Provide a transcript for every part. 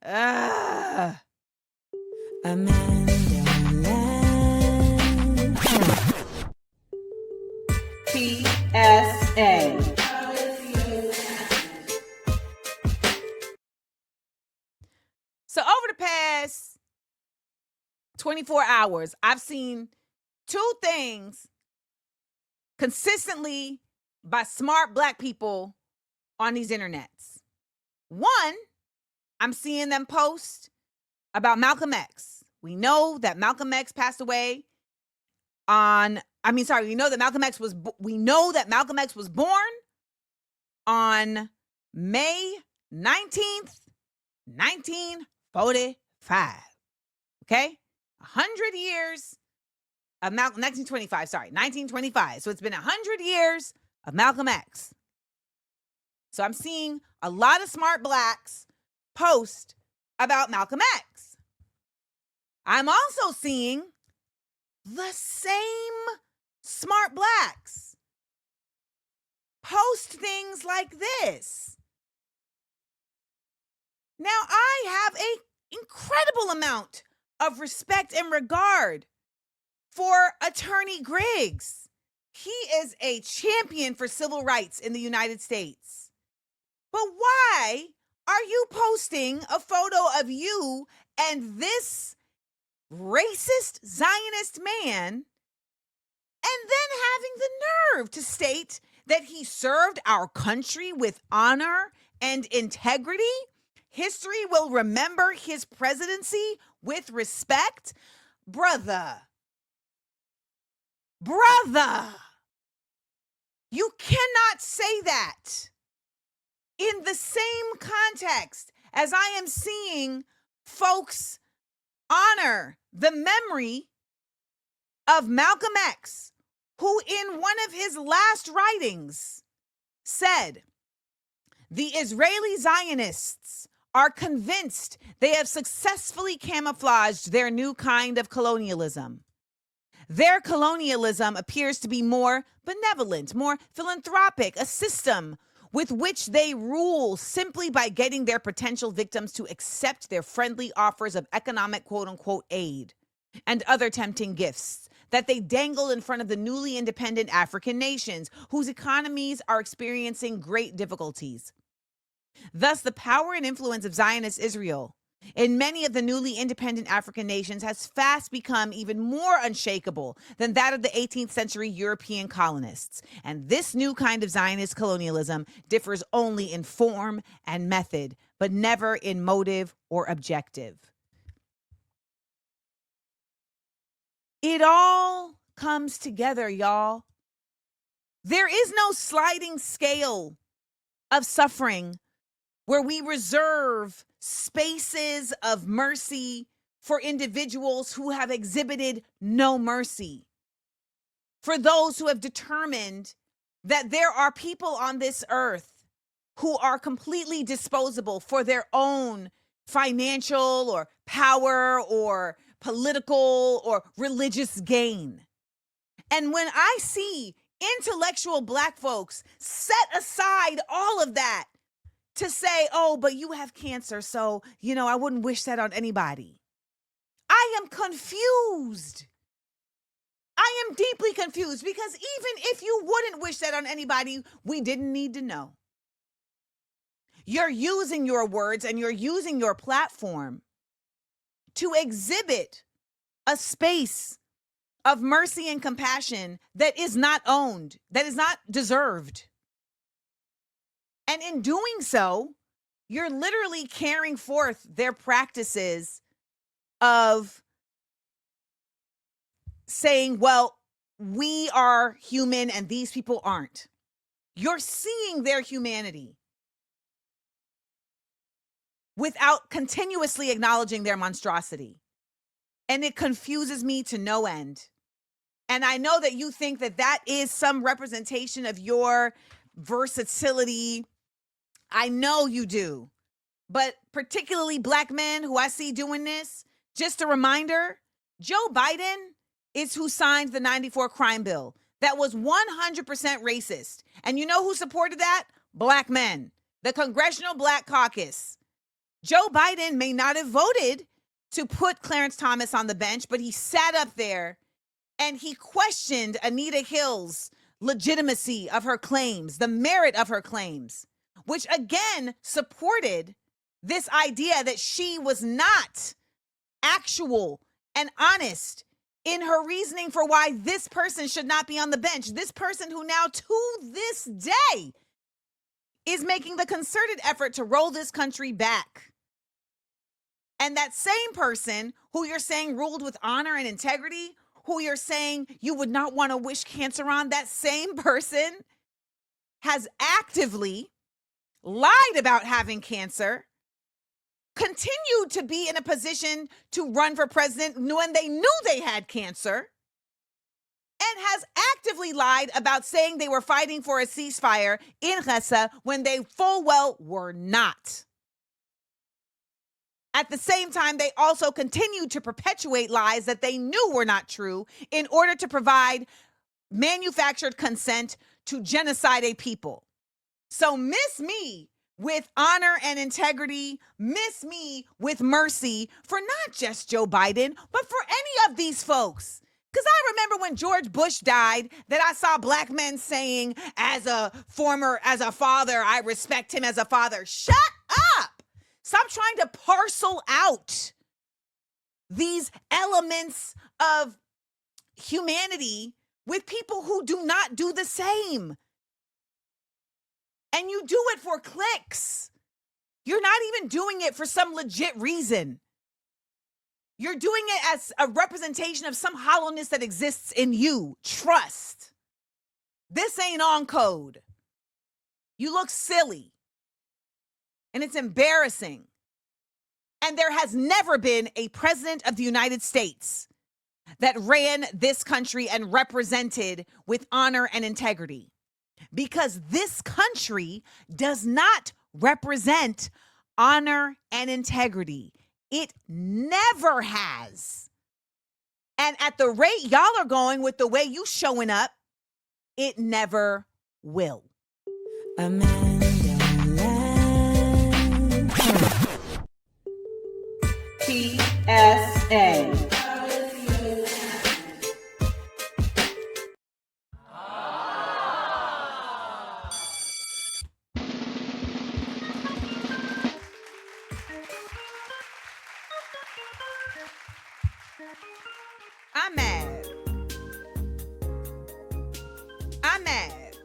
Ugh. AmandaLand. PSA. So over the past 24 hours, I've seen two things consistently by smart Black people on these internets. One, I'm seeing them post about Malcolm X. We know that Malcolm X passed away we know that Malcolm X was born on May 19th, 1945. Okay? 100 years of 1925. So it's been 100 years of Malcolm X. So I'm seeing a lot of smart Blacks post about Malcolm X. I'm also seeing the same smart Blacks post things like this. Now, I have an incredible amount of respect and regard for Attorney Griggs. He is a champion for civil rights in the United States. But why are you posting a photo of you and this racist Zionist man and then having the nerve to state that he served our country with honor and integrity? History will remember his presidency with respect? Brother, you cannot say that in the same context as I am seeing folks honor the memory of Malcolm X, who in one of his last writings said, "The Israeli Zionists are convinced they have successfully camouflaged their new kind of colonialism. Their colonialism appears to be more benevolent, more philanthropic, a system with which they rule simply by getting their potential victims to accept their friendly offers of economic quote-unquote aid and other tempting gifts that they dangle in front of the newly independent African nations whose economies are experiencing great difficulties. Thus, the power and influence of Zionist Israel in many of the newly independent African nations has fast become even more unshakable than that of the 18th century European colonists. And this new kind of Zionist colonialism differs only in form and method, but never in motive or objective." It all comes together, y'all. There is no sliding scale of suffering where we reserve spaces of mercy for individuals who have exhibited no mercy. For those who have determined that there are people on this earth who are completely disposable for their own financial or power or political or religious gain. And when I see intellectual Black folks set aside all of that to say, "Oh, but you have cancer, so, I wouldn't wish that on anybody," I am confused. I am deeply confused, because even if you wouldn't wish that on anybody, we didn't need to know. You're using your words and you're using your platform to exhibit a space of mercy and compassion that is not owned, that is not deserved. And in doing so, you're literally carrying forth their practices of saying, well, we are human and these people aren't. You're seeing their humanity without continuously acknowledging their monstrosity. And it confuses me to no end. And I know that you think that that is some representation of your versatility. I know you do. But particularly Black men who I see doing this, just a reminder, Joe Biden is who signed the 94 crime bill that was 100% racist. And you know who supported that? Black men, the Congressional Black Caucus. Joe Biden may not have voted to put Clarence Thomas on the bench, but he sat up there and he questioned Anita Hill's legitimacy of her claims, the merit of her claims, which again supported this idea that she was not actual and honest in her reasoning for why this person should not be on the bench. This person who now to this day is making the concerted effort to roll this country back. And that same person who you're saying ruled with honor and integrity, who you're saying you would not want to wish cancer on, that same person has actively lied about having cancer, continued to be in a position to run for president when they knew they had cancer, and has actively lied about saying they were fighting for a ceasefire in Gaza when they full well were not. At the same time, they also continued to perpetuate lies that they knew were not true in order to provide manufactured consent to genocide a people. So miss me with honor and integrity, miss me with mercy for not just Joe Biden, but for any of these folks. Because I remember when George Bush died that I saw black men saying, as a father, I respect him as a father. Shut up. Stop trying to parcel out these elements of humanity with people who do not do the same. And you do it for clicks. You're not even doing it for some legit reason. You're doing it as a representation of some hollowness that exists in you. Trust. This ain't on code. You look silly. And it's embarrassing. And there has never been a president of the United States that ran this country and represented with honor and integrity. Because this country does not represent honor and integrity. It never has. And at the rate y'all are going with the way you showing up, it never will. AmandaLand. PSA. I'm mad. I'm mad.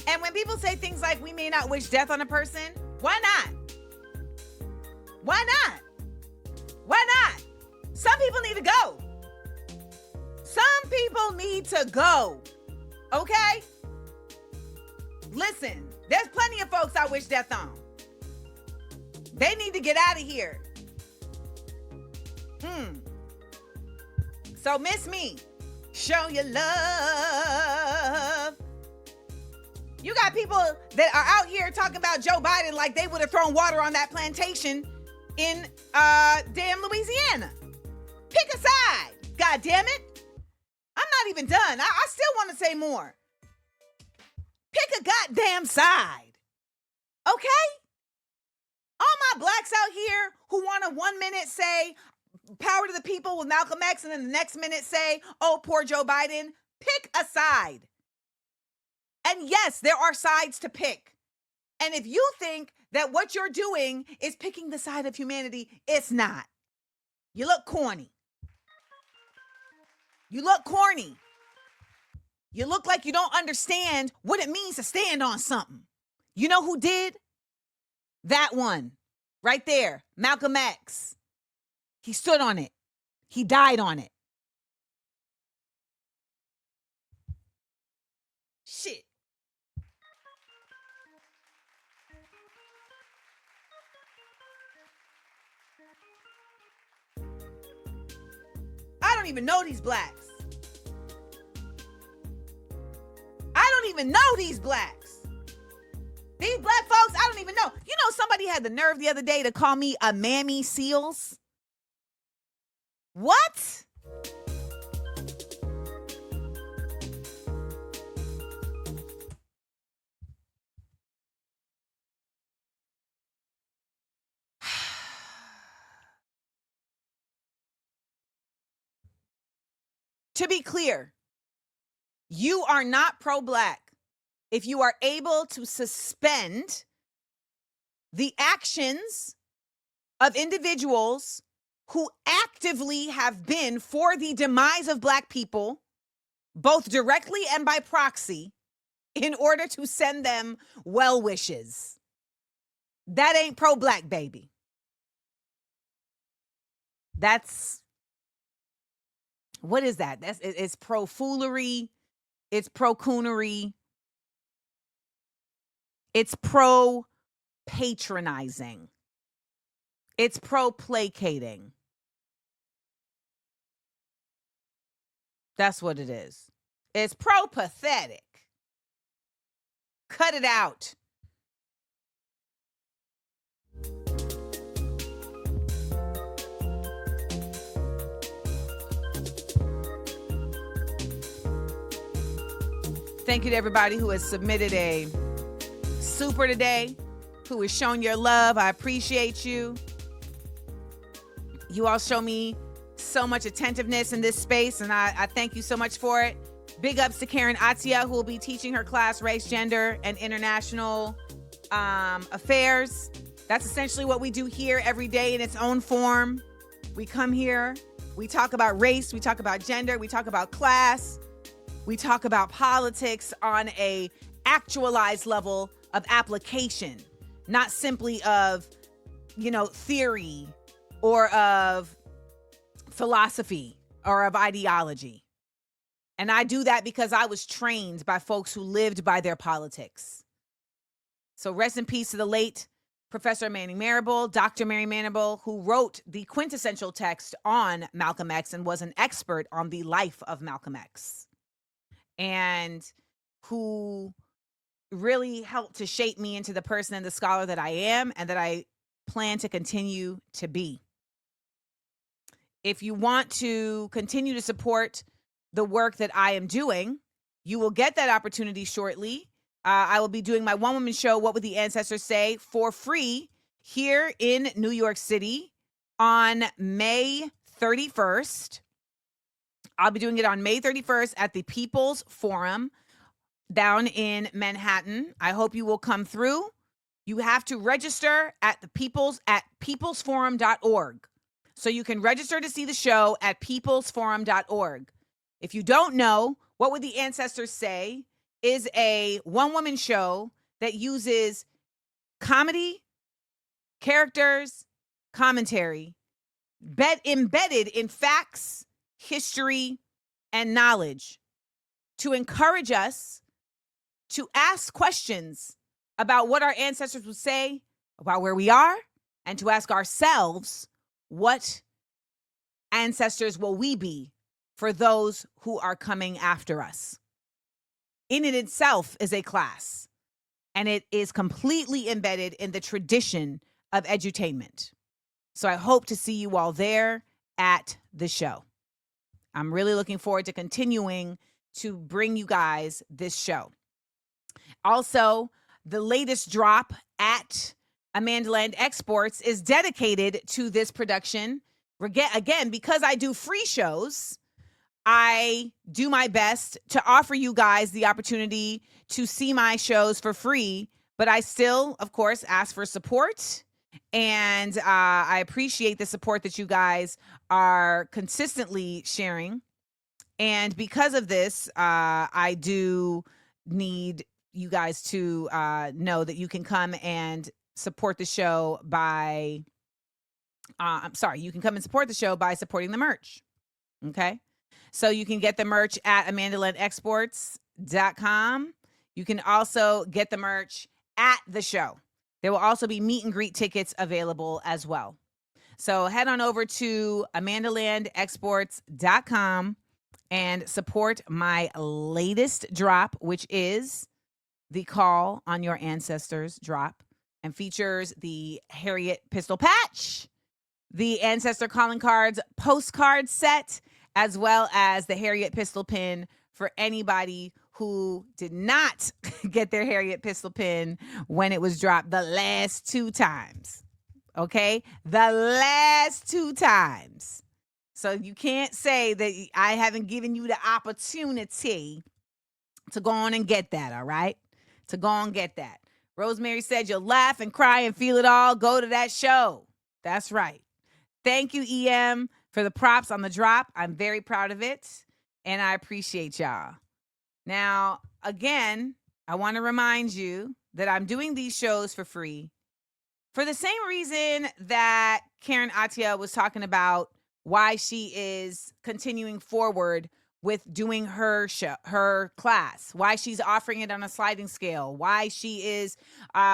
And when people say things like we may not wish death on a person, why not? Why not? Why not? Some people need to go. Some people need to go. Okay? Listen, there's plenty of folks I wish death on. They need to get out of here. So miss me. Show your love. You got people that are out here talking about Joe Biden like they would have thrown water on that plantation in damn Louisiana. Pick a side. God damn it. I'm not even done. I still want to say more. Pick a goddamn side. Okay? All my blacks out here who want to 1 minute say power to the people with Malcolm X and then the next minute say, oh, poor Joe Biden. Pick a side. And yes, there are sides to pick. And if you think that what you're doing is picking the side of humanity, it's not. You look corny. You look corny. You look like you don't understand what it means to stand on something. You know who did? That one right there, Malcolm X. He stood on it. He died on it. Shit. I don't even know these blacks. I don't even know these blacks. These black folks, I don't even know. You know, somebody had the nerve the other day to call me a mammy seals. What? To be clear, you are not pro-Black if you are able to suspend the actions of individuals who actively have been for the demise of Black people, both directly and by proxy, in order to send them well wishes. That ain't pro-Black, baby. That's, what is that? It's pro-foolery. It's pro-coonery. It's pro-patronizing. It's pro-placating. That's what it is. It's pro-pathetic. Cut it out. Thank you to everybody who has submitted a super today, who has shown your love. I appreciate you. You all show me so much attentiveness in this space, and I thank you so much for it. Big ups to Karen Atia, who will be teaching her class, Race, Gender, and International Affairs. That's essentially what we do here every day in its own form. We come here, we talk about race, we talk about gender, we talk about class, we talk about politics on a actualized level of application, not simply of, theory or of philosophy or of ideology. And I do that because I was trained by folks who lived by their politics. So rest in peace to the late Professor Manning Marable, Dr. Mary Marable, who wrote the quintessential text on Malcolm X and was an expert on the life of Malcolm X, and who really helped to shape me into the person and the scholar that I am and that I plan to continue to be. If you want to continue to support the work that I am doing, you will get that opportunity shortly. I will be doing my one-woman show, What Would the Ancestors Say, for free here in New York City on May 31st. I'll be doing it on May 31st at the People's Forum down in Manhattan. I hope you will come through. You have to register at peoplesforum.org. So you can register to see the show at peoplesforum.org. If you don't know, What Would the Ancestors Say is a one-woman show that uses comedy, characters, commentary, embedded in facts, history, and knowledge to encourage us to ask questions about what our ancestors would say about where we are, and to ask ourselves, what ancestors will we be for those who are coming after us? In it itself is a class, and it is completely embedded in the tradition of edutainment. So I hope to see you all there at the show. I'm really looking forward to continuing to bring you guys this show. Also, the latest drop at AmandaLand Exports is dedicated to this production. Again, because I do free shows, I do my best to offer you guys the opportunity to see my shows for free, but I still, of course, ask for support. And I appreciate the support that you guys are consistently sharing. And because of this, I do need you guys to know that you can come and support the show by, you can come and support the show by supporting the merch. Okay. So you can get the merch at AmandaLandExports.com. You can also get the merch at the show. There will also be meet and greet tickets available as well. So head on over to AmandaLandExports.com and support my latest drop, which is the Call on Your Ancestors drop, and features the Harriet Pistol Patch, the Ancestor Calling Cards postcard set, as well as the Harriet Pistol Pin for anybody who did not get their Harriet Pistol Pin when it was dropped the last 2 times. Okay? The last 2 times. So you can't say that I haven't given you the opportunity to go on and get that, all right? To go on and get that. Rosemary said you'll laugh and cry and feel it all. Go to that show. That's right. Thank you, EM, for the props on the drop. I'm very proud of it, and I appreciate y'all. Now, again, I want to remind you that I'm doing these shows for free for the same reason that Karen Atia was talking about why she is continuing forward with doing her show, her class, why she's offering it on a sliding scale, why she is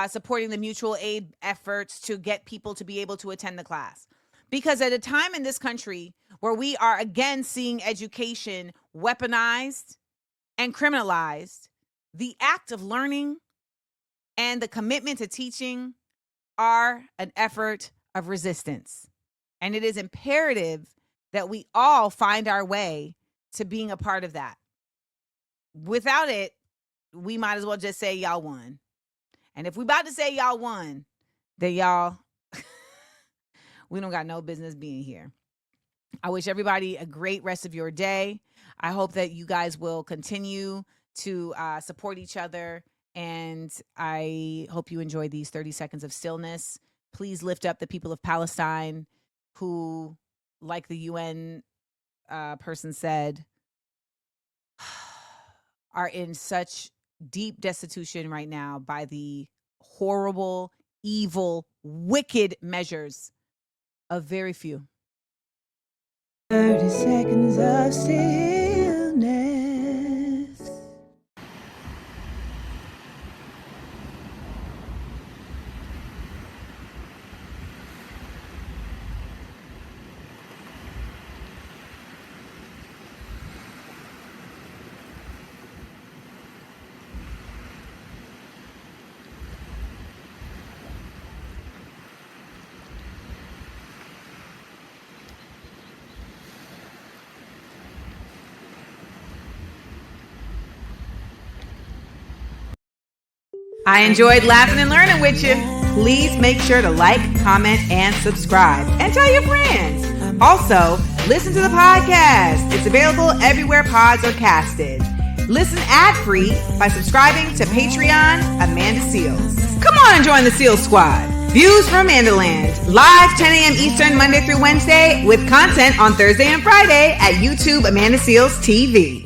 supporting the mutual aid efforts to get people to be able to attend the class. Because at a time in this country where we are again seeing education weaponized and criminalized, the act of learning and the commitment to teaching are an effort of resistance. And it is imperative that we all find our way to being a part of that. Without it, we might as well just say y'all won. And if we about to say y'all won, then y'all, we don't got no business being here. I wish everybody a great rest of your day. I hope that you guys will continue to support each other. And I hope you enjoy these 30 seconds of stillness. Please lift up the people of Palestine who, like the UN person said, are in such deep destitution right now by the horrible, evil, wicked measures of very few. 30 seconds of stillness. I enjoyed laughing and learning with you. Please make sure to like, comment, and subscribe. And tell your friends. Also, listen to the podcast. It's available everywhere pods are casted. Listen ad-free by subscribing to Patreon Amanda Seals. Come on and join the Seals Squad. Views from AmandaLand. Live 10 a.m. Eastern Monday through Wednesday with content on Thursday and Friday at YouTube Amanda Seals TV.